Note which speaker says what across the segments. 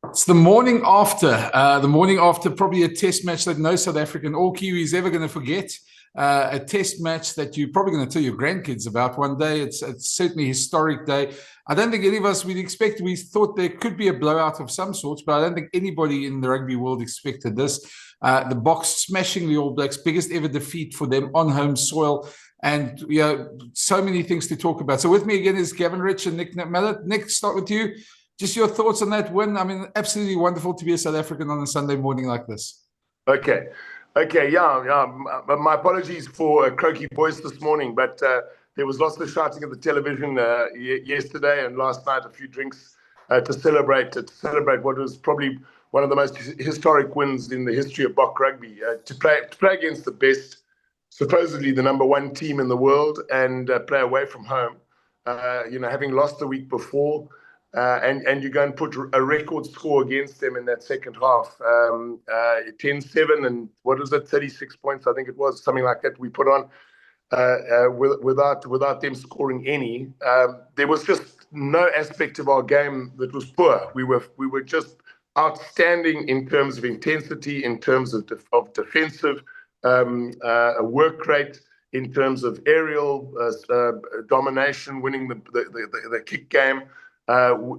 Speaker 1: It's the morning after probably a test match that no South African or Kiwi is ever going to forget. A test match that you're probably going to tell your grandkids about one day. It's certainly a historic day. I don't think any of us we thought there could be a blowout of some sorts, but I don't think anybody in the rugby world expected this. The BOKS smashing the All Blacks, biggest ever defeat for them on home soil. And so many things to talk about. So with me again is Gavin Rich and Nick Mallett. Nick, start with you. Just your thoughts on that win. I mean, absolutely wonderful to be a South African on a Sunday morning like this.
Speaker 2: Okay. My apologies for a croaky voice this morning, but there was lots of shouting at the television yesterday and last night. A few drinks to celebrate what was probably one of the most historic wins in the history of BOK rugby. To play against the best, supposedly the number one team in the world, and play away from home. Having lost the week before. And you go and put a record score against them in that second half, 10-7 and what is it, 36 points, I think it was, something like that we put on without them scoring any. There was just no aspect of our game that was poor. We were just outstanding in terms of intensity, in terms of defensive work rate, in terms of aerial domination, winning the kick game.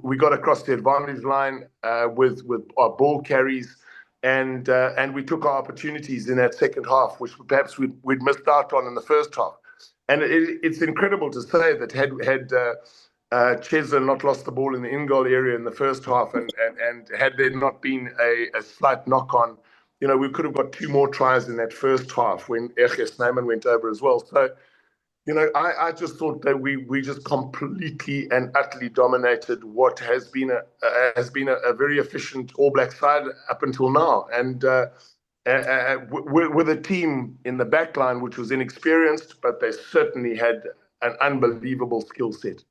Speaker 2: We got across the advantage line with our ball carries, and we took our opportunities in that second half, which perhaps we'd missed out on in the first half. And it's incredible to say that had Chesler not lost the ball in the in-goal area in the first half, and had there not been a slight knock-on, we could have got two more tries in that first half when Erges Snyman went over as well. So, I just thought that we just completely and utterly dominated what has been a very efficient All Black side up until now, and with a team in the backline which was inexperienced, but they certainly had an unbelievable skill set.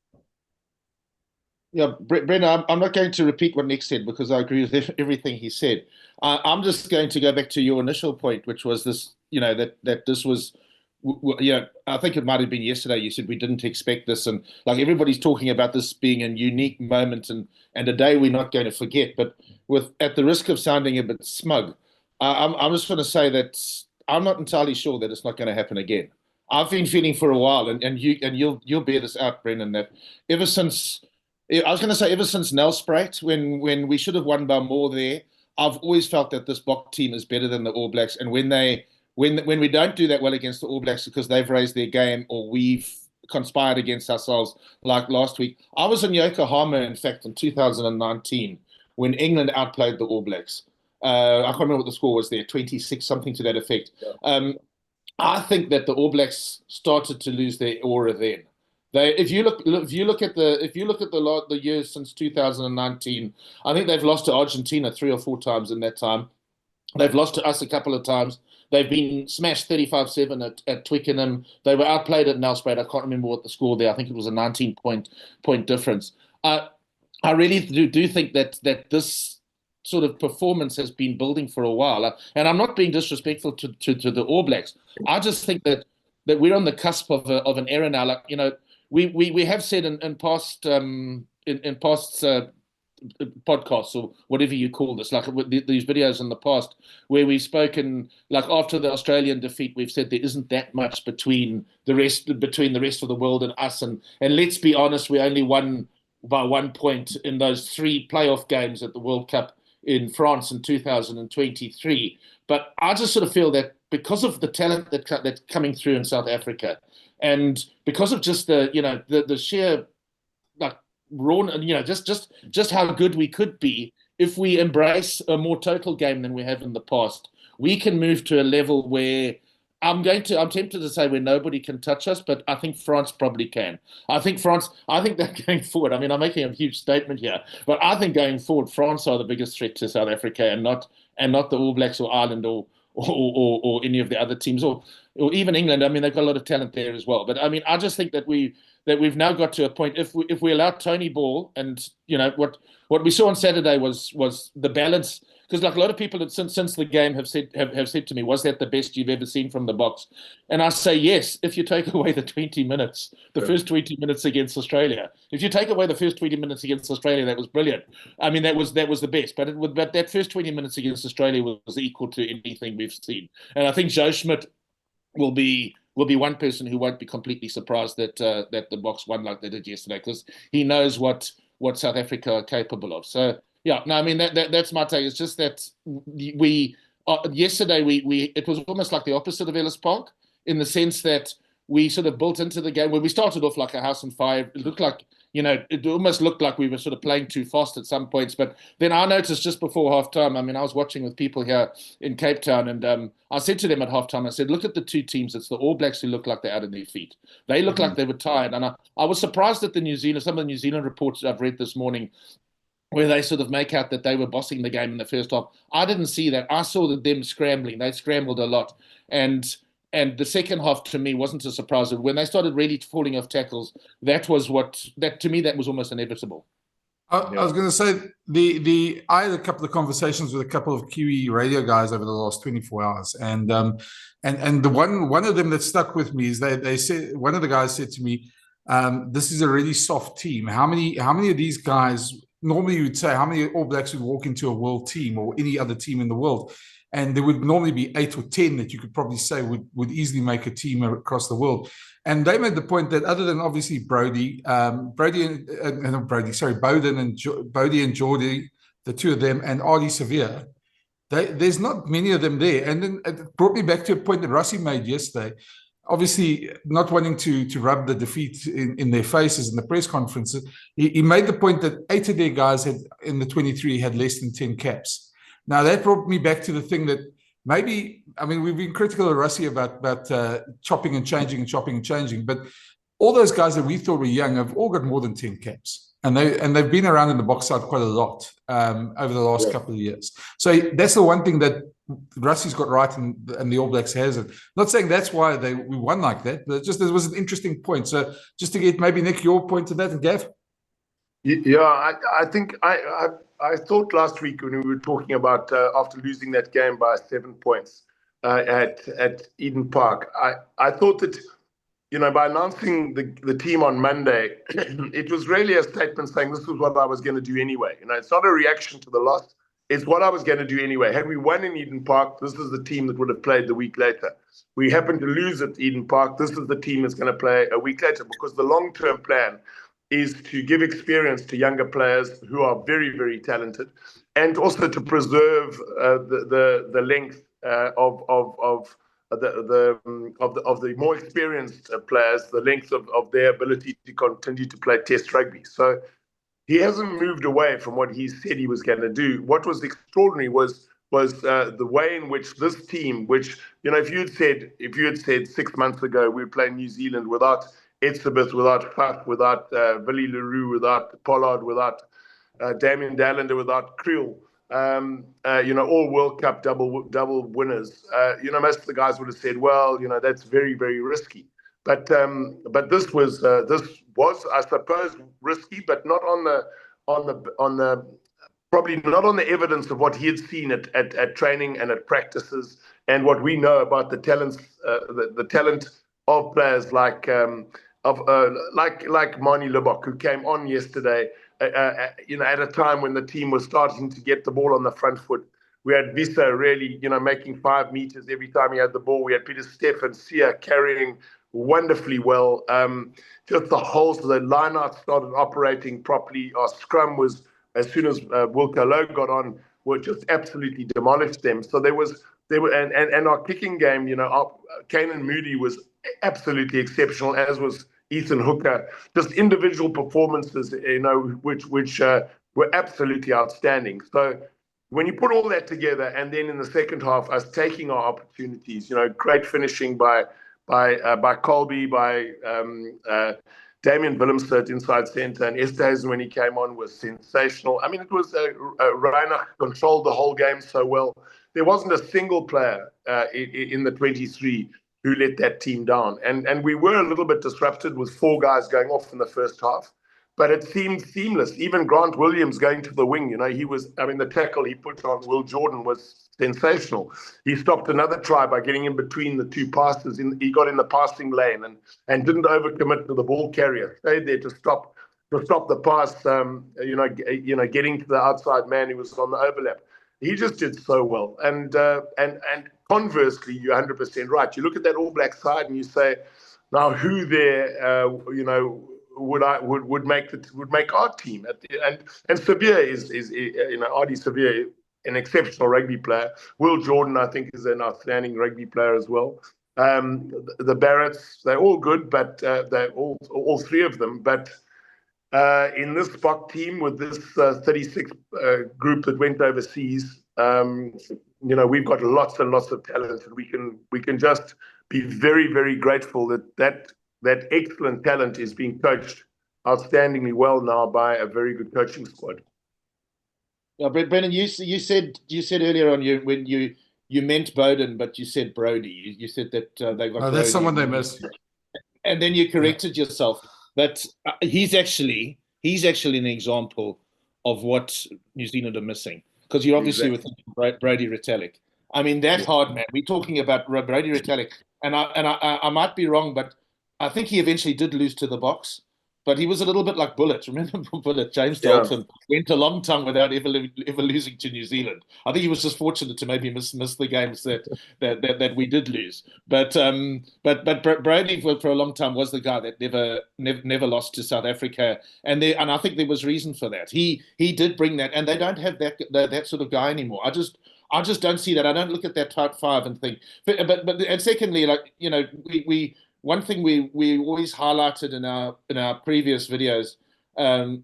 Speaker 3: Yeah, Brendan, I'm not going to repeat what Nick said because I agree with everything he said. I'm just going to go back to your initial point, which was this, that this was. I think it might have been yesterday you said we didn't expect this, and like everybody's talking about this being a unique moment and a day we're not going to forget. But at the risk of sounding a bit smug, I'm just going to say that I'm not entirely sure that it's not going to happen again. I've been feeling for a while, and you'll bear this out, Brendan, that ever since Nelspruit, when we should have won by more there, I've always felt that this BOK team is better than the All Blacks, and when we don't do that well against the All Blacks because they've raised their game or we've conspired against ourselves like last week. I was in Yokohama, in fact, in 2019 when England outplayed the All Blacks. I can't remember what the score was there, 26, something to that effect. Yeah. I think that the All Blacks started to lose their aura then. If you look at the years since 2019, I think they've lost to Argentina 3 or 4 times in that time. They've lost to us a couple of times. They've been smashed 35-7 at Twickenham. They were outplayed at Nelspruit. I can't remember what the score there. I think it was a 19-point difference. I really do think that this sort of performance has been building for a while. And I'm not being disrespectful to the All Blacks. I just think that we're on the cusp of an era now. Like, we have said in past podcasts or whatever you call this, like these videos in the past where we've spoken, like after the Australian defeat, we've said there isn't that much between the rest of the world and us, and let's be honest, we only won by 1 point in those 3 playoff games at the World Cup in France in 2023. But I just sort of feel that because of the talent that's coming through in South Africa, and because of just the sheer raw, just how good we could be if we embrace a more total game than we have in the past, we can move to a level where I'm tempted to say where nobody can touch us, but I think France probably can. I think that going forward, I mean, I'm making a huge statement here, but I think going forward, France are the biggest threat to South Africa, and not the All Blacks or Ireland or any of the other teams, or even England. I mean, they've got a lot of talent there as well. But I mean, I just think that we've now got to a point. If we allow Tony Ball, and what we saw on Saturday was the balance, because like a lot of people since the game have said to me, was that the best you've ever seen from the Boks? And I say yes, if you take away the 20 minutes, the first 20 minutes against Australia. If you take away the first 20 minutes against Australia, that was brilliant. I mean, that was the best. But that first 20 minutes against Australia was equal to anything we've seen. And I think Joe Schmidt will be one person who won't be completely surprised that the Boks won like they did yesterday, because he knows what South Africa are capable of. So yeah, no, I mean that's my take. It's just that we yesterday it was almost like the opposite of Ellis Park, in the sense that we sort of built into the game where we started off like a house on fire. It looked like, it almost looked like we were sort of playing too fast at some points. But then I noticed just before halftime, I mean, I was watching with people here in Cape Town, and I said to them at halftime, I said, look at the two teams. It's the All Blacks who look like they're out of their feet. They look like they were tired. And I was surprised at some of the New Zealand reports I've read this morning, where they sort of make out that they were bossing the game in the first half. I didn't see that. I saw them scrambling. They scrambled a lot. And the second half, to me, wasn't a surprise. When they started really falling off tackles, to me, that was almost inevitable.
Speaker 1: I was going to say, I had a couple of conversations with a couple of Kiwi radio guys over the last 24 hours. And the one of them that stuck with me is they said, one of the guys said to me, this is a really soft team. How many of these guys, normally you would say, how many All Blacks would walk into a world team or any other team in the world? And there would normally be 8 or 10 that you could probably say would easily make a team across the world. And they made the point that other than obviously Bowden and Geordie, the two of them, and Ardie Savea, there's not many of them there. And then it brought me back to a point that Rassie made yesterday. Obviously, not wanting to rub the defeat in their faces in the press conferences, he made the point that 8 of their guys in the 23 had less than 10 caps. Now, that brought me back to the thing that maybe, I mean, we've been critical of Rassie about chopping and changing, but all those guys that we thought were young have all got more than 10 caps. And they've been around in the Boks side quite a lot over the last couple of years. So that's the one thing that Rassie's got right and the All Blacks hasn't. Not saying that's why we won like that, but just there was an interesting point. So just to get maybe, Nick, your point to that, and Gav?
Speaker 2: Yeah, I think I thought last week when we were talking about after losing that game by 7 points at Eden Park, I thought that, by announcing the team on Monday, it was really a statement saying this was what I was going to do anyway. It's not a reaction to the loss. It's what I was going to do anyway. Had we won in Eden Park, this is the team that would have played the week later. We happened to lose at Eden Park. This is the team that's going to play a week later, because the long-term plan is to give experience to younger players who are very, very talented, and also to preserve the length of the more experienced players, the length of their ability to continue to play Test rugby. So he hasn't moved away from what he said he was going to do. What was extraordinary was the way in which this team, which, if you had said 6 months ago we would play New Zealand without Etzebeth, without Faf, without Willie Leroux, without Pollard, without Damian Dallander, without Creel, all World Cup double winners, most of the guys would have said, well, that's very, very risky. But this was I suppose risky, but not on the probably not on the evidence of what he had seen at training and at practices, and what we know about the talents, the talent of players like Manie Libbok, who came on yesterday, at a time when the team was starting to get the ball on the front foot. We had Visa really, making 5 meters every time he had the ball. We had Peter Stephan Sia carrying wonderfully well. Just the whole, so the line-out started operating properly. Our scrum was, as soon as Wilco Lowe got on, were just absolutely demolished them. So and our kicking game, Kanan Moody was absolutely exceptional, as was Ethan Hooker. Just individual performances, which were absolutely outstanding. So when you put all that together, and then in the second half, us taking our opportunities, great finishing by Colby, by Damien Willemstert inside centre, and Esthuizen when he came on was sensational. I mean, it was Reiner controlled the whole game so well. There wasn't a single player in the 23 who let that team down. And we were a little bit disrupted with 4 guys going off in the first half. but it seemed seamless. Even Grant Williams going to the wing, the tackle he put on Will Jordan was sensational. He stopped another try by getting in between the two passes. He got in the passing lane and didn't overcommit to the ball carrier. Stayed there to stop the pass. Getting to the outside man who was on the overlap. He just did so well. And conversely, you're 100% right. You look at that All Black side and you say, now who there, would make our team and Severe is Ardie Severe, an exceptional rugby player. Will Jordan, I think, is an outstanding rugby player as well. The Barretts, they're all good, but they're all three of them. But in this BOK team with this 36 group that went overseas, we've got lots and lots of talent, and we can just be very, very grateful that excellent talent is being coached outstandingly well now by a very good coaching squad.
Speaker 3: Brendan, you said earlier on when you meant Bowden, but you said Brody. You said that they got.
Speaker 1: Oh, that's someone they missed.
Speaker 3: And then you corrected yourself. But he's actually an example of what New Zealand are missing, because you obviously were thinking Brodie Retallick. I mean, that's hard, man. We're talking about Brodie Retallick, and I might be wrong, but I think he eventually did lose to the BOKS. But he was a little bit like Bullet. Remember Bullet? James Dalton went a long time without ever losing to New Zealand. I think he was just fortunate to maybe miss the games that we did lose. But Brodie for a long time was the guy that never lost to South Africa, and I think there was reason for that. He did bring that, and they don't have that sort of guy anymore. I just don't see that. I don't look at that type 5 and think. But and secondly, we one thing we always highlighted in our previous videos and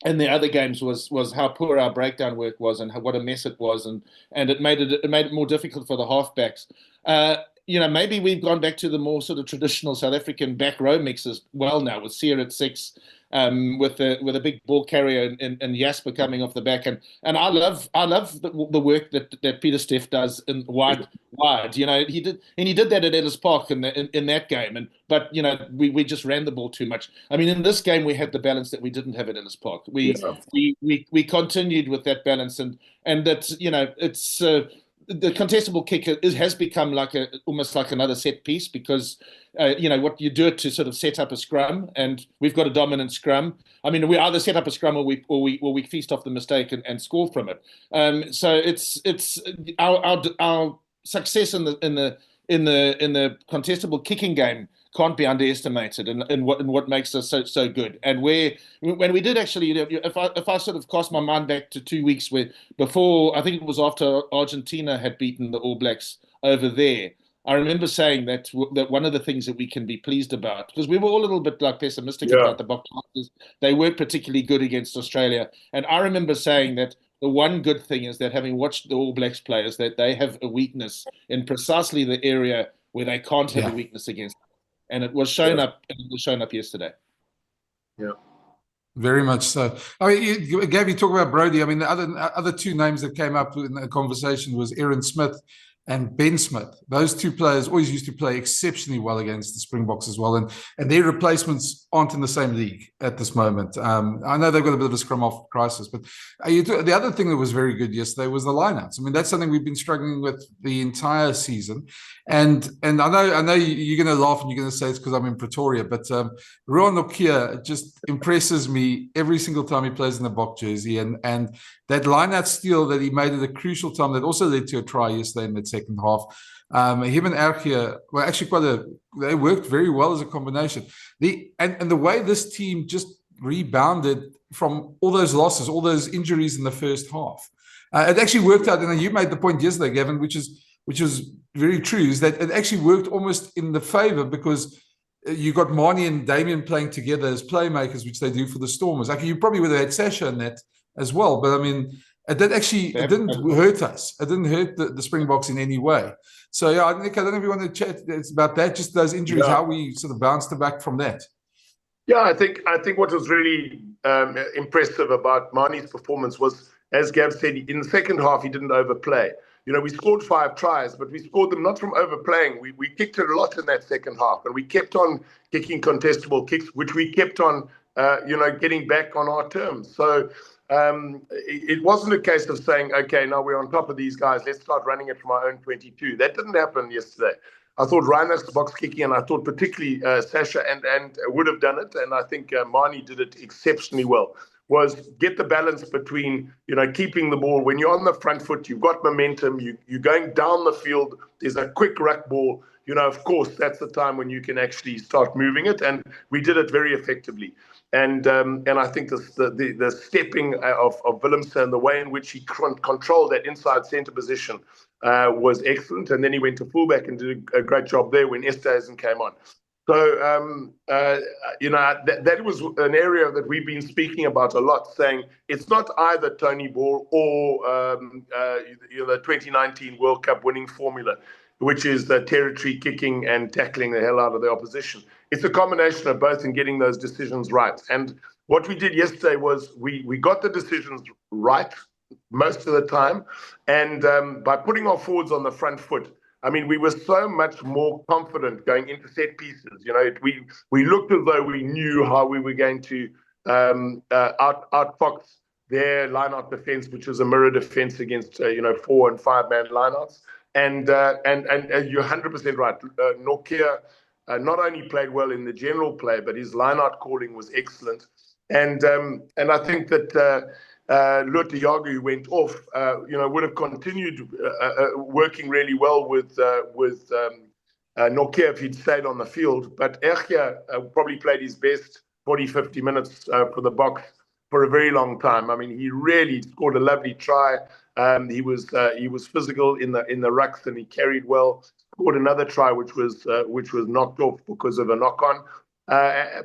Speaker 3: the other games was how poor our breakdown work was and what a mess it was, and it made it more difficult for the halfbacks. Maybe we've gone back to the more sort of traditional South African back row mixes well now, with Sear at 6, with a big ball carrier and Jasper coming off the back, and I love the work that Peter Steff does in wide. He did that at Ellis Park in that game, but we just ran the ball too much. I mean, in this game we had the balance that we didn't have at Ellis Park. We continued with that balance, and that's it's. The contestable kick has become almost like another set piece, because what you do it to sort of set up a scrum, and we've got a dominant scrum. I mean, we either set up a scrum or we feast off the mistake and score from it. So it's our success in the contestable kicking game can't be underestimated, and what makes us so good. And when we did actually, if I sort of cast my mind back to 2 weeks before, I think it was after Argentina had beaten the All Blacks over there, I remember saying that one of the things that we can be pleased about, because we were all a little bit pessimistic about the BOKS, they weren't particularly good against Australia, and I remember saying that the one good thing is that, having watched the All Blacks players, that they have a weakness in precisely the area where they can't have a weakness against. And it was shown up. It was shown up yesterday.
Speaker 2: Yeah,
Speaker 1: very much so. I mean, Gav, you talk about Brodie. I mean, the other two names that came up in the conversation was Aaron Smith and Ben Smith. Those two players always used to play exceptionally well against the Springboks as well, and their replacements aren't in the same league at this moment. I know they've got a bit of a scrum-off crisis, but the other thing that was very good yesterday was the lineouts. I mean, that's something we've been struggling with the entire season, and I know you're going to laugh and you're going to say it's because I'm in Pretoria, but Ruan Nokia just impresses me every single time he plays in the BOK jersey, and that lineout steal that he made at a crucial time that also led to a try yesterday in the second half. Him and Archia were actually they worked very well as a combination. And the way this team just rebounded from all those losses, all those injuries in the first half, it actually worked out. And you made the point yesterday, Gavin, which is very true, is that it actually worked almost in the favor, because you got Marnie and Damien playing together as playmakers, which they do for the Stormers. Like, you probably would have had Sasha in that as well, but I mean, it didn't hurt us. It didn't hurt the Springboks in any way. So yeah, Nick, I don't know if you want to chat about that, just those injuries, how we sort of bounced back from that.
Speaker 2: Yeah, I think what was really impressive about Marnie's performance was, as Gav said, in the second half he didn't overplay. We scored 5 tries, but we scored them not from overplaying. We kicked it a lot in that second half, and we kept on kicking contestable kicks, which we kept on getting back on our terms. So it wasn't a case of saying, okay, now we're on top of these guys, let's start running it from our own 22. That didn't happen yesterday. I thought Reinhardt's box kicking, and I thought particularly Sasha and would have done it, and I think Mani did it exceptionally well, was get the balance between, keeping the ball. When you're on the front foot, you've got momentum, you're going down the field, there's a quick ruck ball, of course, that's the time when you can actually start moving it, and we did it very effectively. And I think the stepping of Willemse and the way in which he controlled that inside centre position was excellent. And then he went to fullback and did a great job there when Esterhuizen came on. So, that was an area that we've been speaking about a lot, saying it's not either Tony Ball or the 2019 World Cup winning formula, which is the territory kicking and tackling the hell out of the opposition. It's a combination of both and getting those decisions right. And what we did yesterday was we got the decisions right most of the time. And by putting our forwards on the front foot, I mean, we were so much more confident going into set pieces. We looked as though we knew how we were going to outfox their line-out defense, which was a mirror defense against 4- and 5-man line-outs. And you're 100% right. Nokia not only played well in the general play, but his line-out calling was excellent. And I think that Lotte Jager, who went off, would have continued working really well with Nokia if he'd stayed on the field. But Ergia probably played his best 40, 50 minutes for the Boks for a very long time. I mean, he really scored a lovely try. He was physical in the rucks, and he carried well. Scored another try which was knocked off because of a knock on,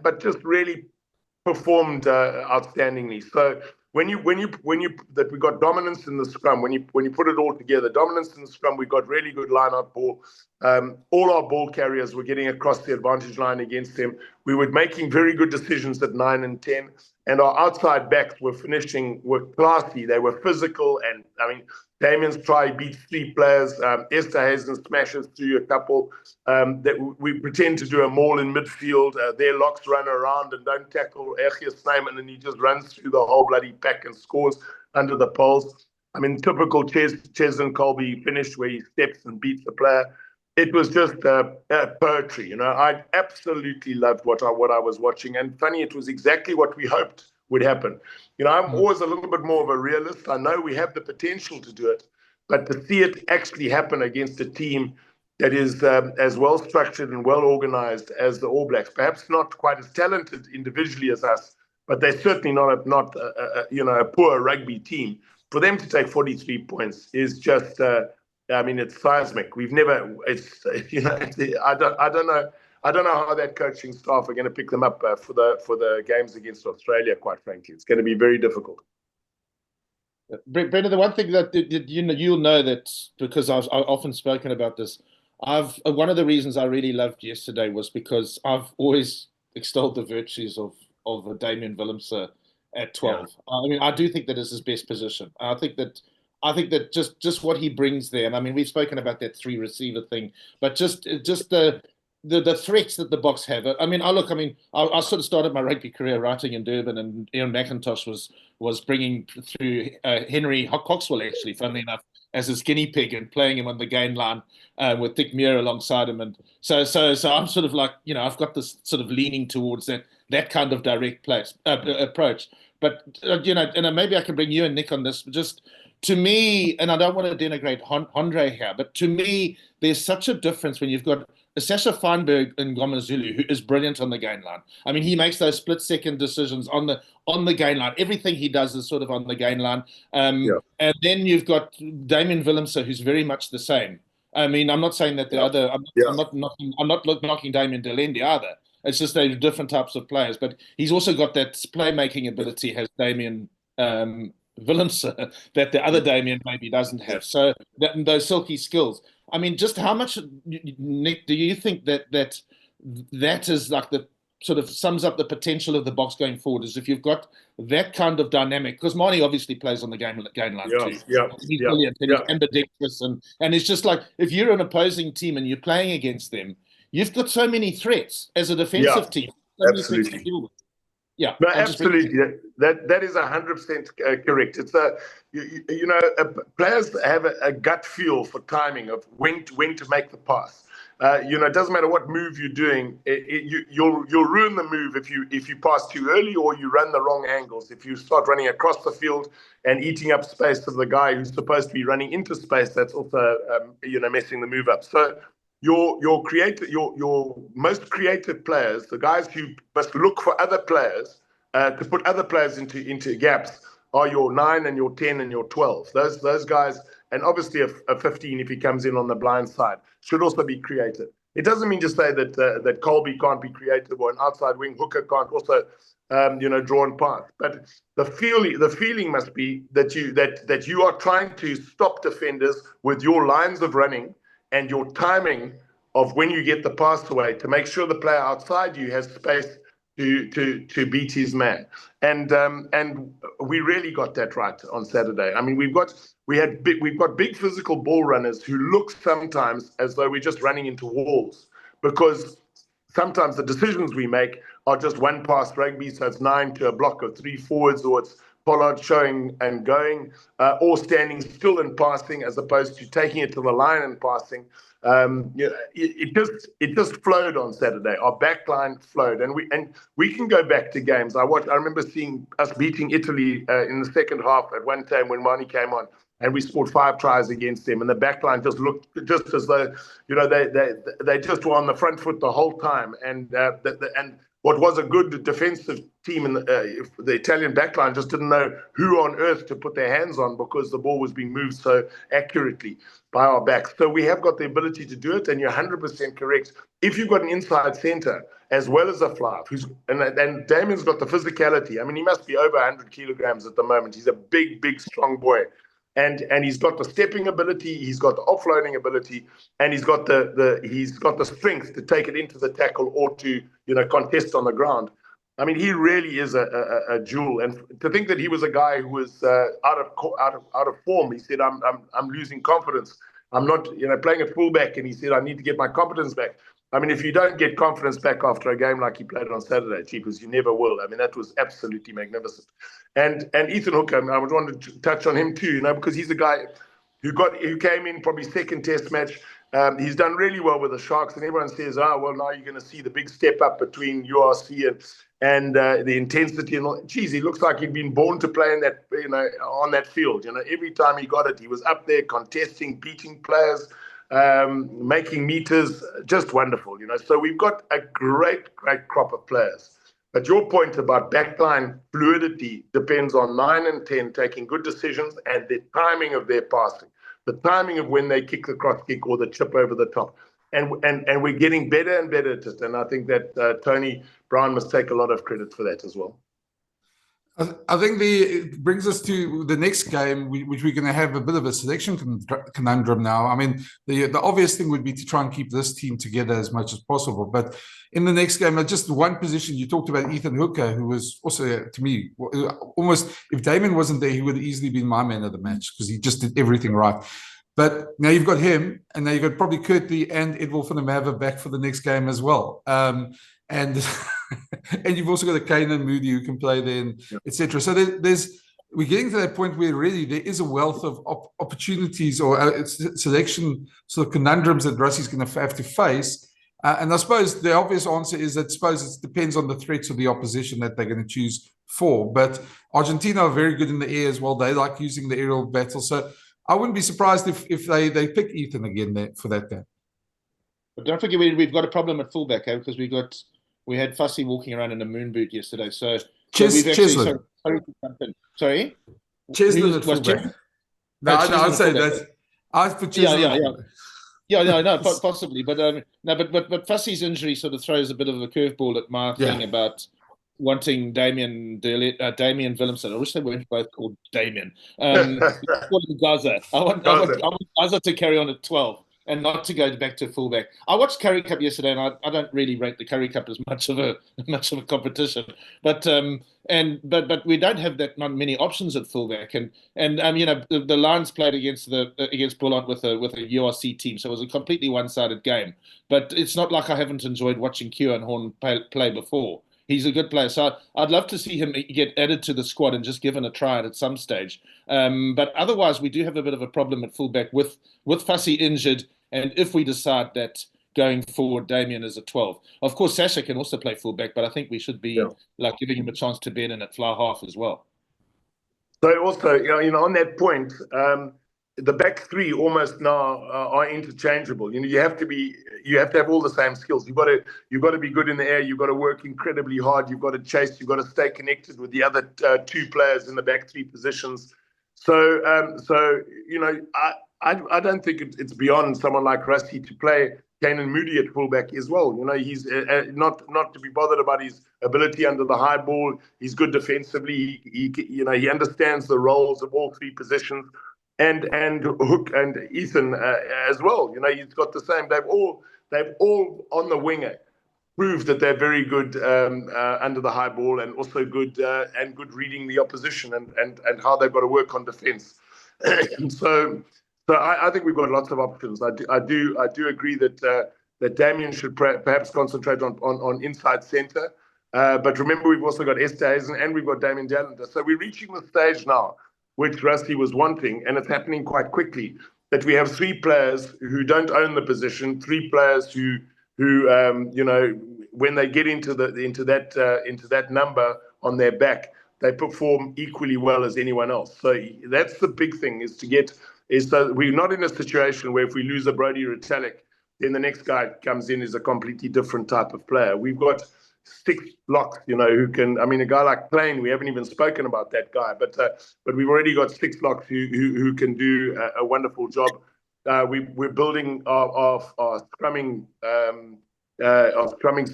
Speaker 2: but just really performed outstandingly. So when you that we got dominance in the scrum, when you put it all together, dominance in the scrum, we got really good line-out ball. All our ball carriers were getting across the advantage line against them. We were making very good decisions at 9 and 10, and our outside backs were classy. They were physical, and I mean, Damien's try beats 3 players. Esterhuizen smashes through a couple. That we pretend to do a maul in midfield. Their locks run around and don't tackle Ergia Snyman, and he just runs through the whole bloody pack and scores under the poles. I mean, typical Cheslin Colby finish where he steps and beats the player. It was just poetry. I absolutely loved what I was watching, and funny, it was exactly what we hoped would happen. I'm always a little bit more of a realist. I know we have the potential to do it, but to see it actually happen against a team that is as well structured and well organized as the All Blacks, perhaps not quite as talented individually as us, but they're certainly not a poor rugby team. For them to take 43 points is just, it's seismic. We've never. I don't know how that coaching staff are going to pick them up for the games against Australia, quite frankly. It's going to be very difficult.
Speaker 3: Brendan, the one thing that you'll know that, because I've often spoken about this, one of the reasons I really loved yesterday was because I've always extolled the virtues of Damian Willemse at 12. Yeah. I mean, I do think that is his best position. I think that just what he brings there, and I mean, we've spoken about that 3 receiver thing, but just the threats that the Boks have. I sort of started my rugby career writing in Durban, and Ian McIntosh was bringing through Henry Coxwell, actually, funnily enough, as his guinea pig, and playing him on the gain line with Dick Muir alongside him. And so I'm sort of like, I've got this sort of leaning towards that kind of direct approach. But, and maybe I can bring you and Nick on this, but just to me, and I don't want to denigrate Andre here, but to me, there's such a difference when you've got Sasha Feinberg and Ngomazulu, who is brilliant on the gain line. I mean, he makes those split-second decisions on the gain line. Everything he does is sort of on the gain line. And then you've got Damian Willemse, who's very much the same. I mean, I'm not saying that the other. I'm not knocking Damian Delende either. It's just they're different types of players. But he's also got that playmaking ability, has Damian Willemse, that the other Damian maybe doesn't have. So those silky skills. I mean, just how much, Nick, do you think that is like the sort of sums up the potential of the Boks going forward, is if you've got that kind of dynamic? Because Mani obviously plays on the game line too. He's brilliant, and he's ambidextrous, and it's just like, if you're an opposing team and you're playing against them, you've got so many threats as a defensive team.
Speaker 2: Absolutely.
Speaker 3: Yeah,
Speaker 2: no, absolutely. That is 100% correct. It's players have a gut feel for timing of when to make the pass. It doesn't matter what move you're doing. You'll ruin the move if you pass too early or you run the wrong angles. If you start running across the field and eating up space of the guy who's supposed to be running into space, that's also messing the move up. So your most creative players, the guys who must look for other players to put other players into gaps, are your 9 and your 10 and your 12. Those guys, and obviously a 15 if he comes in on the blind side, should also be creative. It doesn't mean to say that Colby can't be creative or an outside wing hooker can't also draw and pass. But the feeling must be that you are trying to stop defenders with your lines of running and your timing of when you get the pass away to make sure the player outside you has space to beat his man. And we really got that right on Saturday. I mean, we've got big physical ball runners who look sometimes as though we're just running into walls, because sometimes the decisions we make are just one pass rugby, so it's 9 to a block of 3 forwards, or it's Pollard showing and going, or standing still and passing, as opposed to taking it to the line and passing. It just flowed on Saturday. Our backline flowed, and we can go back to games. I remember seeing us beating Italy in the second half at one time when Mani came on, and we scored 5 tries against them, and the backline just looked just as though they just were on the front foot the whole time, and what was a good defensive team in the Italian backline just didn't know who on earth to put their hands on, because the ball was being moved so accurately by our backs. So we have got the ability to do it, and you're 100% correct. If you've got an inside centre as well as a fly, and Damien's got the physicality. I mean, he must be over 100 kilograms at the moment. He's a big, strong boy. And he's got the stepping ability, he's got the offloading ability, and he's got the strength to take it into the tackle or to contest on the ground. I mean, he really is a jewel. And to think that he was a guy who was out of form. He said, I'm losing confidence. I'm not playing at fullback, and he said, I need to get my confidence back. I mean, if you don't get confidence back after a game like he played on Saturday, Cheapers, you never will. I mean, that was absolutely magnificent. And Ethan Hooker, I would want to touch on him too, because he's a guy who came in probably second test match. He's done really well with the Sharks, and everyone says, well, now you're going to see the big step up between URC and the intensity and all. Geez, he looks like he'd been born to play in that, on that field. Every time he got it, he was up there contesting, beating players, making meters, just wonderful. So we've got a great crop of players. But your point about backline fluidity depends on 9 and 10 taking good decisions and the timing of their passing, the timing of when they kick the cross kick or the chip over the top. And we're getting better and better at it. And I think that Tony Brown must take a lot of credit for that as well.
Speaker 1: I think it brings us to the next game, which we're going to have a bit of a selection conundrum now. I mean, the obvious thing would be to try and keep this team together as much as possible. But in the next game, just one position, you talked about Ethan Hooker, who was also, to me, almost, if Damien wasn't there, he would have easily been my man of the match, because he just did everything right. But now you've got him, and now you've got probably Kurtley and Edwil van der Merwe back for the next game as well. And you've also got a Kane and Moody who can play then, etc. So we're getting to that point where really there is a wealth of opportunities or selection sort of conundrums that Russie's going to have to face. And I suppose the obvious answer is that it depends on the threats of the opposition that they're going to choose for. But Argentina are very good in the air as well. They like using the aerial battle. So I wouldn't be surprised if they pick Ethan again there for that game.
Speaker 3: But don't forget, we've got a problem at fullback, because we had Fussy walking around in a moon boot yesterday. So
Speaker 1: Cheslin.
Speaker 3: Sorry?
Speaker 1: Cheslin at fullback. No, I'd say that. I'd put Cheslin.
Speaker 3: Yeah, possibly. But but Fussy's injury sort of throws a bit of a curveball at my thing about wanting Damien Willemson. I wish they weren't both called Damien. Gaza. I want Gaza to carry on at 12. And not to go back to fullback. I watched Currie Cup yesterday, and I don't really rate the Currie Cup as much of a competition. But we don't have that many options at fullback. And the Lions played against Bullant with a URC team, so it was a completely one-sided game. But it's not like I haven't enjoyed watching Q and Horn play before. He's a good player. So I'd love to see him get added to the squad and just given a try at some stage. But otherwise, we do have a bit of a problem at fullback with Fussy injured. And if we decide that going forward, Damien is a 12. Of course, Sasha can also play fullback, but I think we should be like giving him a chance to bed in at fly half as well.
Speaker 2: So also, on that point, the back three almost now are interchangeable. You have to have all the same skills. You've got to be good in the air. You've got to work incredibly hard. You've got to chase. You've got to stay connected with the other two players in the back three positions. So I don't think it's beyond someone like Rusty to play Canan Moody at fullback as well. He's not to be bothered about his ability under the high ball. He's good defensively. He understands the roles of all three positions. And Hook and Ethan as well. He's got the same. They've all on the winger proved that they're very good under the high ball and also good reading the opposition and how they've got to work on defence. So I think we've got lots of options. I do agree that Damien should perhaps concentrate on inside centre. But remember, we've also got Esterhuizen and we've got Damien Dallender. So we're reaching the stage now, which Rusty was wanting, and it's happening quite quickly, that we have three players who don't own the position, three players who when they get into that number on their back, they perform equally well as anyone else. So that's the big thing, so we're not in a situation where if we lose a Brody Retallick, then the next guy comes in is a completely different type of player. We've got 6 locks, who can. I mean, a guy like Plain, we haven't even spoken about that guy, but we've already got 6 locks who can do a wonderful job. We're building our scrumming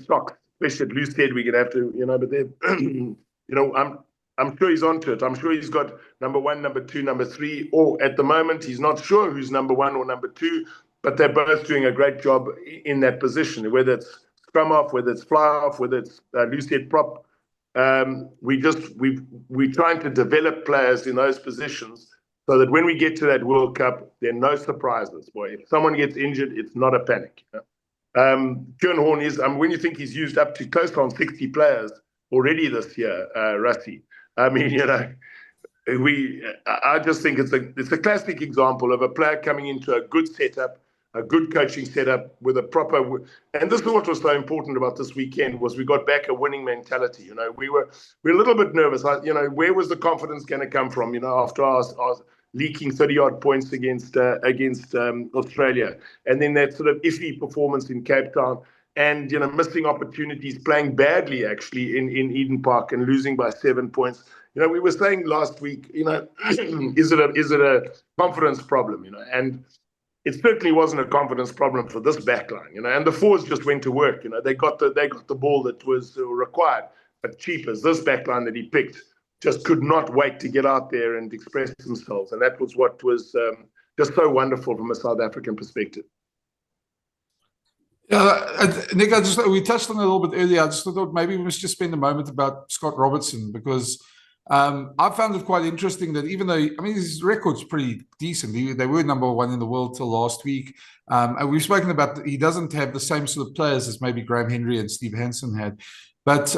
Speaker 2: stocks, especially at loose head. We're gonna have to, but I'm sure he's onto it. I'm sure he's got number 1, number 2, number 3, or at the moment he's not sure who's number 1 or number 2, but they're both doing a great job in that position, whether it's scrum off, whether it's fly off, whether it's loose head prop. We're trying to develop players in those positions so that when we get to that World Cup, there are no surprises. Boy, if someone gets injured, it's not a panic. Kieran Horn is, when you think he's used up to close on 60 players already this year, Rusty. I mean, I just think it's a classic example of a player coming into a good setup, a good coaching setup with a proper. And this is what was so important about this weekend was we got back a winning mentality. We're a little bit nervous. Where was the confidence going to come from? After our leaking 30-odd points against Australia, and then that sort of iffy performance in Cape Town. And missing opportunities, playing badly actually in Eden Park and losing by 7 points. We were saying last week, is it a confidence problem? And it certainly wasn't a confidence problem for this backline. And the forwards just went to work. They got the ball that was required. But Cheapers, this backline that he picked, just could not wait to get out there and express themselves. And that was what was just so wonderful from a South African perspective.
Speaker 1: Yeah, Nick, we touched on it a little bit earlier. I just thought maybe we must just spend a moment about Scott Robertson, because I found it quite interesting that even though, his record's pretty decent. They were number 1 in the world till last week. And we've spoken about he doesn't have the same sort of players as maybe Graham Henry and Steve Hansen had. But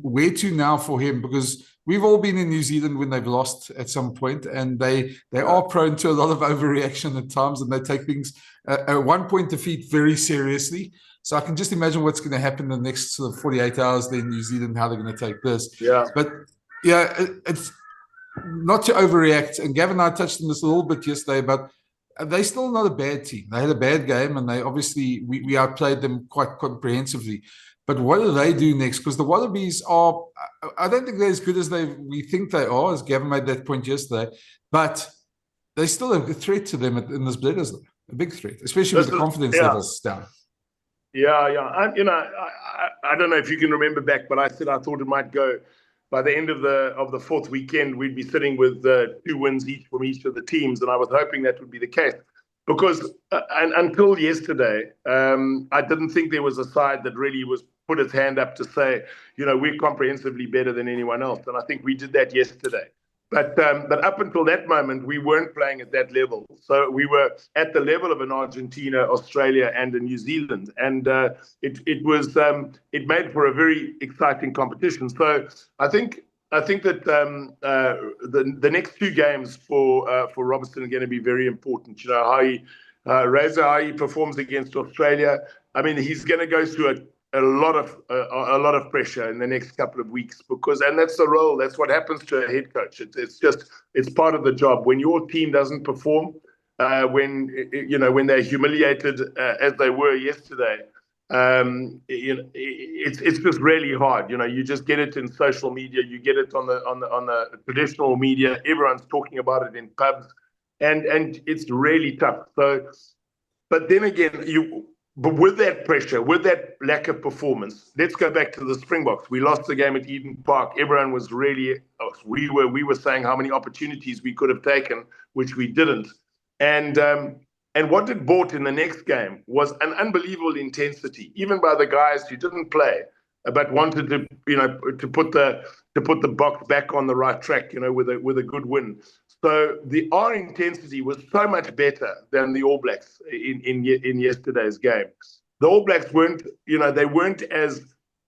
Speaker 1: where to now for him? Because we've all been in New Zealand when they've lost at some point, and they are prone to a lot of overreaction at times, and they take things a 1-point defeat very seriously. So I can just imagine what's going to happen in the next sort of 48 hours there in New Zealand, how they're going to take this.
Speaker 2: Yeah.
Speaker 1: But it's not to overreact. And Gavin and I touched on this a little bit yesterday, but they're still not a bad team. They had a bad game, and they obviously we outplayed them quite comprehensively. But what do they do next? Because the Wallabies are, I don't think they're as good as we think they are, as Gavin made that point yesterday. But they still have a threat to them in this bled, isn't it? A big threat, especially with the confidence levels down.
Speaker 2: Yeah. I don't know if you can remember back, but I said I thought it might go by the end of the fourth weekend, we'd be sitting with 2 wins each from each of the teams, and I was hoping that would be the case. Because until yesterday, I didn't think there was a side that really put its hand up to say, we're comprehensively better than anyone else. And I think we did that yesterday. But up until that moment, we weren't playing at that level. So we were at the level of an Argentina, Australia, and a New Zealand, and it made for a very exciting competition. So I think that the next two games for Robertson are going to be very important. You know, how he performs against Australia. I mean, he's going to go through a lot of pressure in the next couple of weeks, and that's the role. That's what happens to a head coach. It's part of the job. When your team doesn't perform, when they're humiliated as they were yesterday, it's just really hard. You know, you just get it in social media, you get it on the traditional media. Everyone's talking about it in pubs, and it's really tough. So, but then again, But with that pressure, with that lack of performance, let's go back to the Springboks. We lost the game at Eden Park. Everyone was really, we were saying how many opportunities we could have taken, which we didn't. And what it brought in the next game was an unbelievable intensity, even by the guys who didn't play, but wanted to, to put the Boks back on the right track, with a good win. So our intensity was so much better than the All Blacks in yesterday's game. The All Blacks they weren't as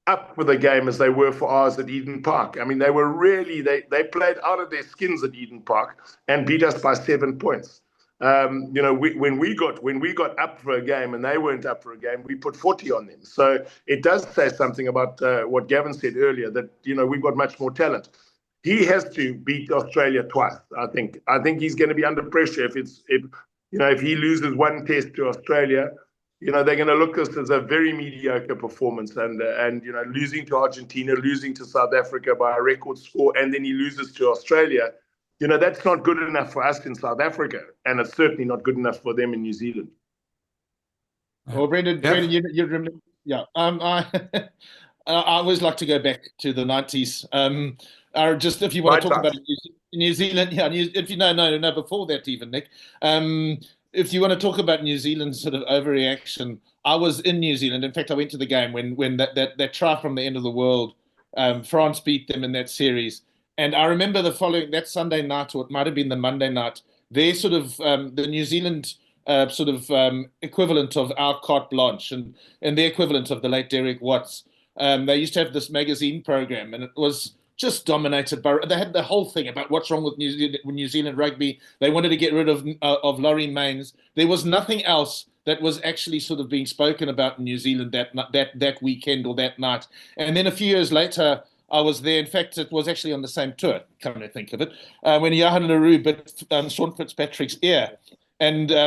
Speaker 2: up for the game as they were for ours at Eden Park. I mean, they were really, they played out of their skins at Eden Park and beat us by 7 points. When we got up for a game and they weren't up for a game, we put 40 on them. So it does say something about what Gavin said earlier, that we've got much more talent. He has to beat Australia twice. I think he's going to be under pressure if he loses one test to Australia. They're going to look at this as a very mediocre performance, and losing to Argentina, losing to South Africa by a record score, and then he loses to Australia. That's not good enough for us in South Africa, and it's certainly not good enough for them in New Zealand.
Speaker 3: Well, Brendan, you remember? Yeah, I always like to go back to the 90s. Just if you want to talk about New Zealand, no, before that even, Nick. If you want to talk about New Zealand's sort of overreaction, I was in New Zealand. In fact, I went to the game when that try from the end of the world, France beat them in that series. And I remember that Sunday night, or it might have been the Monday night, their sort of the New Zealand equivalent of our carte blanche and the equivalent of the late Derek Watts. They used to have this magazine program, and it was just dominated by. They had the whole thing about what's wrong with New Zealand rugby. They wanted to get rid of Laurie Mains. There was nothing else that was actually sort of being spoken about in New Zealand that weekend or that night. And then a few years later, I was there. In fact, it was actually on the same tour, come to think of it, when Johan Leroux bit Sean Fitzpatrick's ear. And I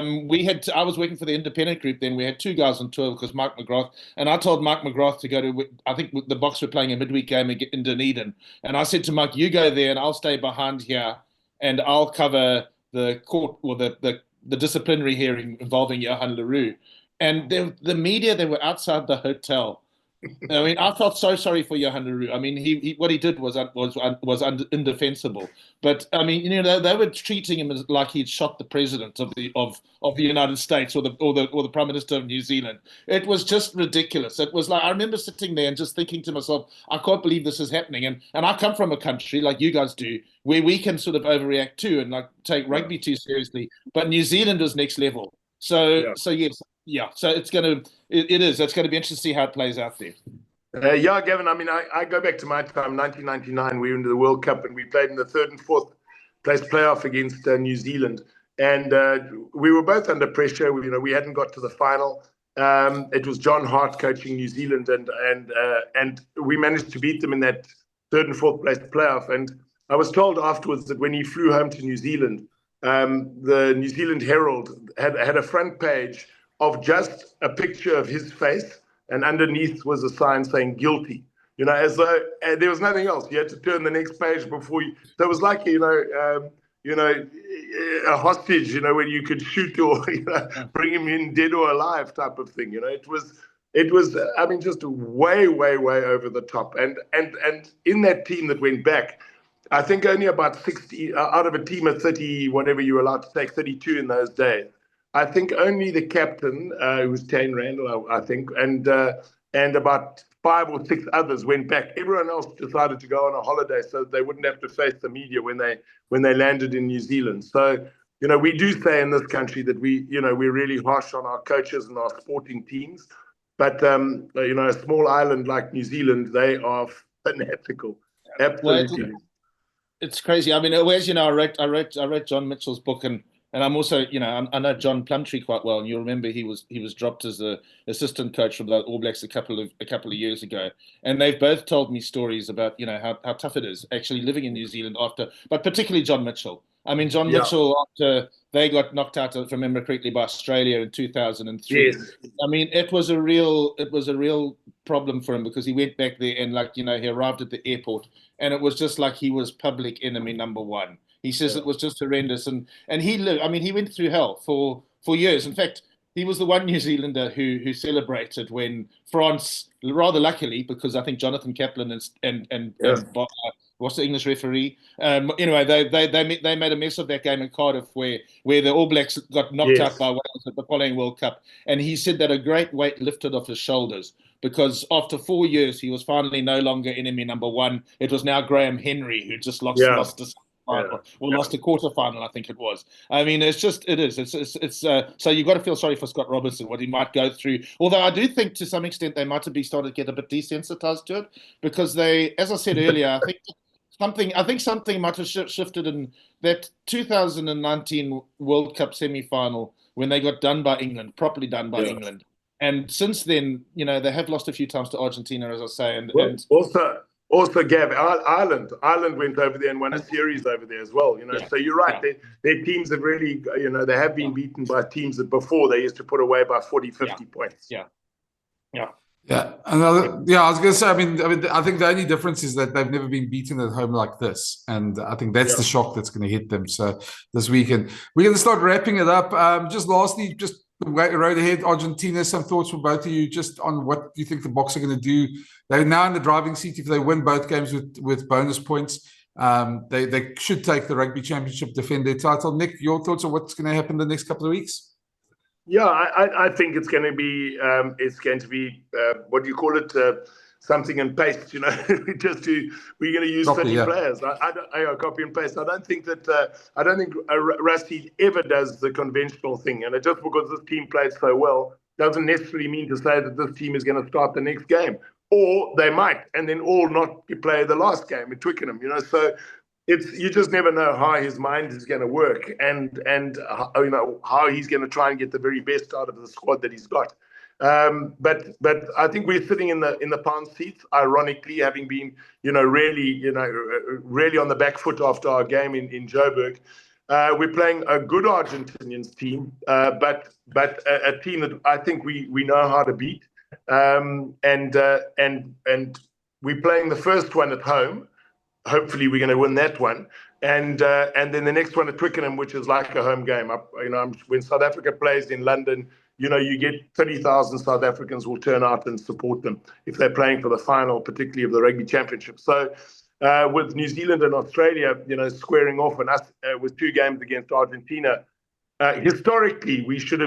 Speaker 3: was working for the independent group then. We had two guys on tour because Mike McGrath, and I told Mike McGrath to go to, I think the Boks were playing a midweek game in Dunedin. And I said to Mike, you go there and I'll stay behind here and I'll cover the court or the disciplinary hearing involving Johan Leroux. And the media, they were outside the hotel. I mean, I felt so sorry for Johan Leroux. I mean, he what he did was indefensible. But I mean, they were treating him as like he'd shot the president of the United States or the Prime Minister of New Zealand. It was just ridiculous. It was like, I remember sitting there and just thinking to myself, I can't believe this is happening. And I come from a country like you guys do, where we can sort of overreact too and like take rugby too seriously. But New Zealand is next level. So yes. Yeah, so it's going to be interesting to see how it plays out there.
Speaker 2: Gavin, I mean, I go back to my time, 1999, we were into the World Cup and we played in the third and fourth place playoff against New Zealand. And we were both under pressure. We hadn't got to the final. It was John Hart coaching New Zealand and we managed to beat them in that third and fourth place playoff. And I was told afterwards that when he flew home to New Zealand, the New Zealand Herald had a front page of just a picture of his face, and underneath was a sign saying guilty, as though there was nothing else. You had to turn the next page before you. So it was like, a hostage, when you could shoot or bring him in dead or alive type of thing. It was, I mean, just way, way, way over the top. And in that team that went back, I think only about 60 out of a team of 30, whatever you were allowed to take, 32 in those days. I think only the captain, who was Tane Randall, I think, and about 5 or 6 others went back. Everyone else decided to go on a holiday so they wouldn't have to face the media when they landed in New Zealand. So, we do say in this country that we're really harsh on our coaches and our sporting teams. But, a small island like New Zealand, they are fanatical. Absolutely.
Speaker 3: Well, it's crazy. I mean, as you know, I read John Mitchell's book, and I'm also, I know John Plumtree quite well, and you remember he was dropped as the assistant coach from the All Blacks a couple of years ago, and they've both told me stories about how tough it is actually living in New Zealand but particularly John Mitchell. I mean, John Mitchell, after they got knocked out, if I remember correctly, by Australia in 2003.
Speaker 2: Yes.
Speaker 3: I mean, it was a real problem for him, because he went back there and he arrived at the airport, and it was just like he was public enemy number one. He says it was just horrendous, and he lived. I mean, he went through hell for years. In fact, he was the one New Zealander who celebrated when France, rather luckily, because I think Jonathan Kaplan and what's the English referee? Anyway, they made a mess of that game in Cardiff, where the All Blacks got knocked out by Wales at the following World Cup, and he said that a great weight lifted off his shoulders, because after 4 years he was finally no longer enemy number one. It was now Graham Henry who just lost to. Lost a quarterfinal, I think it was. I mean, it's so you've got to feel sorry for Scott Robertson, what he might go through. Although I do think to some extent they might have been started to get a bit desensitized to it, because they, as I said earlier, I think something might have shifted in that 2019 World Cup semi-final when they got done by England, properly done by England. And since then, they have lost a few times to Argentina, as I say. And
Speaker 2: Also, Gavin, Ireland went over there and won a series over there as well. So you're right. Their teams have really, they have been beaten by teams that before they used to put away by 40, 50 points.
Speaker 1: Yeah. I was going to say, I mean, I think the only difference is that they've never been beaten at home like this. And I think that's the shock that's going to hit them. So this weekend, we're going to start wrapping it up. Just lastly, just the road ahead, Argentina, some thoughts from both of you just on what you think the BOKS are going to do. They're now in the driving seat. If they win both games with bonus points, they should take the Rugby Championship, defend their title. Nick, your thoughts on what's going to happen the next couple of weeks?
Speaker 2: Yeah, I think it's going to be what do you call it? Something and paste, we're going to use 30 players. I copy and paste. I don't think Rusty ever does the conventional thing, and just because this team plays so well doesn't necessarily mean to say that this team is going to start the next game, or they might, and then all not play the last game at Twickenham. So you just never know how his mind is going to work, and how he's going to try and get the very best out of the squad that he's got. But I think we're sitting in the pound seats, ironically, having been really on the back foot after our game in Joburg. We're playing a good Argentinians team, but a team that I think we know how to beat. And we're playing the first one at home. Hopefully we're going to win that one, and then the next one at Twickenham, which is like a home game. When South Africa plays in London, you get 30,000 South Africans will turn out and support them if they're playing for the final, particularly of the Rugby Championship. So with New Zealand and Australia, squaring off, and us with 2 games against Argentina, historically we should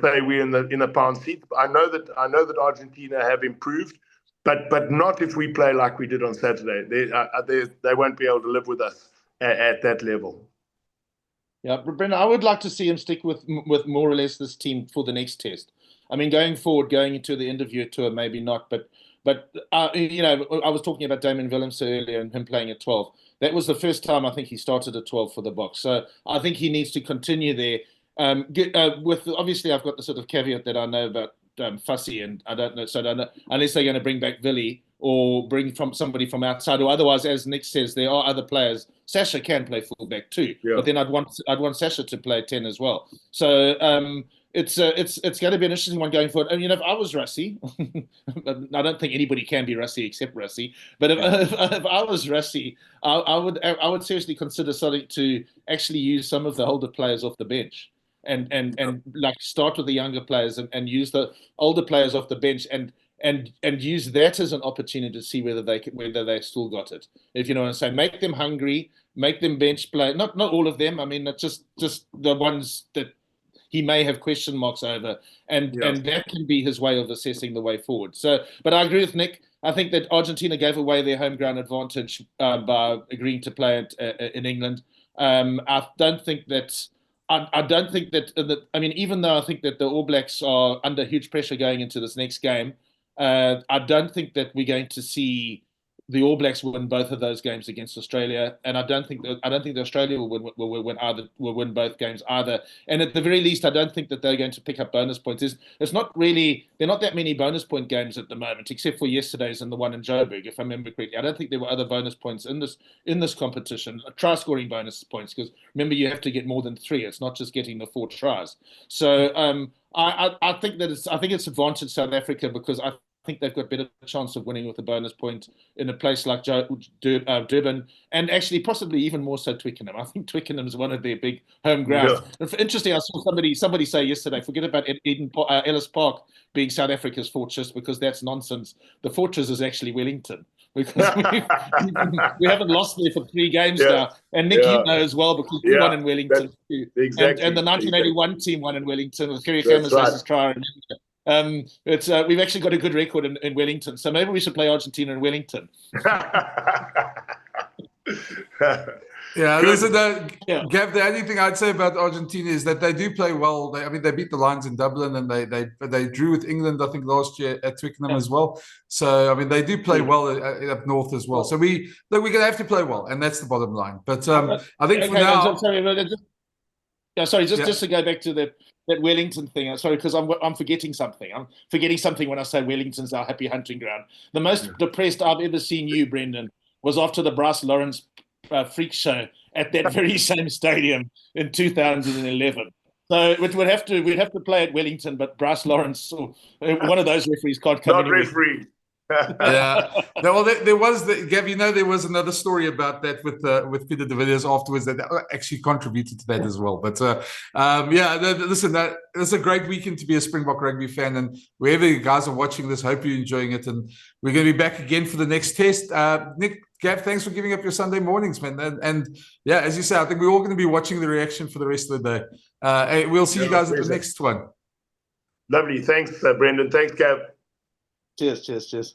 Speaker 2: say we're in the pound seat. I know that Argentina have improved. But not if we play like we did on Saturday. They won't be able to live with us at that level.
Speaker 3: Yeah, Brendan, I would like to see him stick with more or less this team for the next test. I mean, going forward, going into the interview tour, maybe not. But I was talking about Damien Willems earlier and him playing at 12. That was the first time I think he started at 12 for the BOKS. So I think he needs to continue there. Obviously, I've got the sort of caveat that I know about Fussy, and I don't know unless they're going to bring back Willie or bring from somebody from outside, or otherwise, as Nick says, there are other players. Sasha can play fullback too, but then I'd want Sasha to play 10 as well. So it's going to be an interesting one going forward. And if I was Rassie, I don't think anybody can be Rassie except Rassie. But if I was Rassie, I would seriously consider starting to actually use some of the older players off the bench. And like start with the younger players and use the older players off the bench and use that as an opportunity to see whether they still got it. If you know what I'm saying, make them hungry, make them bench play. Not all of them. I mean, it's just the ones that he may have question marks over, and that can be his way of assessing the way forward. So, but I agree with Nick. I think that Argentina gave away their home ground advantage by agreeing to play it in England. I don't think that. I don't think that. I mean, even though I think that the All Blacks are under huge pressure going into this next game, I don't think that we're going to see the All Blacks win both of those games against Australia, and I don't think that Australia will win both games either. And at the very least, I don't think that they're going to pick up bonus points. It's not really, there are not that many bonus point games at the moment, except for yesterday's and the one in Joburg, if I remember correctly. I don't think there were other bonus points in this competition, try scoring bonus points, because remember, you have to get more than 3. It's not just getting the 4 tries. So I think it's advantage South Africa, because I think they've got better chance of winning with a bonus point in a place like Durban, and actually possibly even more so Twickenham. I think Twickenham is one of their big home grounds. Yeah. Interesting, I saw somebody say yesterday, forget about Ellis Park being South Africa's fortress, because that's nonsense. The fortress is actually Wellington, because we haven't lost there for 3 games now. And Nick, you know as well, because we won in Wellington too.
Speaker 2: Exactly.
Speaker 3: And the 1981 team won in Wellington with Kerry Khammer's try. We've actually got a good record in Wellington, so maybe we should play Argentina in Wellington.
Speaker 1: Listen, Gav, the only thing I'd say about Argentina is that they do play well. They beat the Lions in Dublin, and they drew with England, I think, last year at Twickenham as well. So they do play well up north as well. So we're going to have to play well, and that's the bottom line. But I think for now, just to go back to that Wellington thing. Sorry, because I'm forgetting something. I'm forgetting something when I say Wellington's our happy hunting ground. The most depressed I've ever seen you, Brendan, was after the Bryce Lawrence freak show at that very same stadium in 2011. So we'd have to play at Wellington, but Bryce Lawrence, one of those referees, can't come
Speaker 2: not
Speaker 3: anywhere.
Speaker 2: Referee.
Speaker 1: Well, there was Gav, there was another story about that with Peter de Villiers afterwards that actually contributed to that as well. But listen, it's a great weekend to be a Springbok rugby fan, and wherever you guys are watching this, hope you're enjoying it, and we're going to be back again for the next test. Nick, Gav, thanks for giving up your Sunday mornings, man. And as you say, I think we're all going to be watching the reaction for the rest of the day. We'll see you guys at the next one.
Speaker 2: Lovely. Thanks, Brendan. Thanks, Gav.
Speaker 3: Cheers.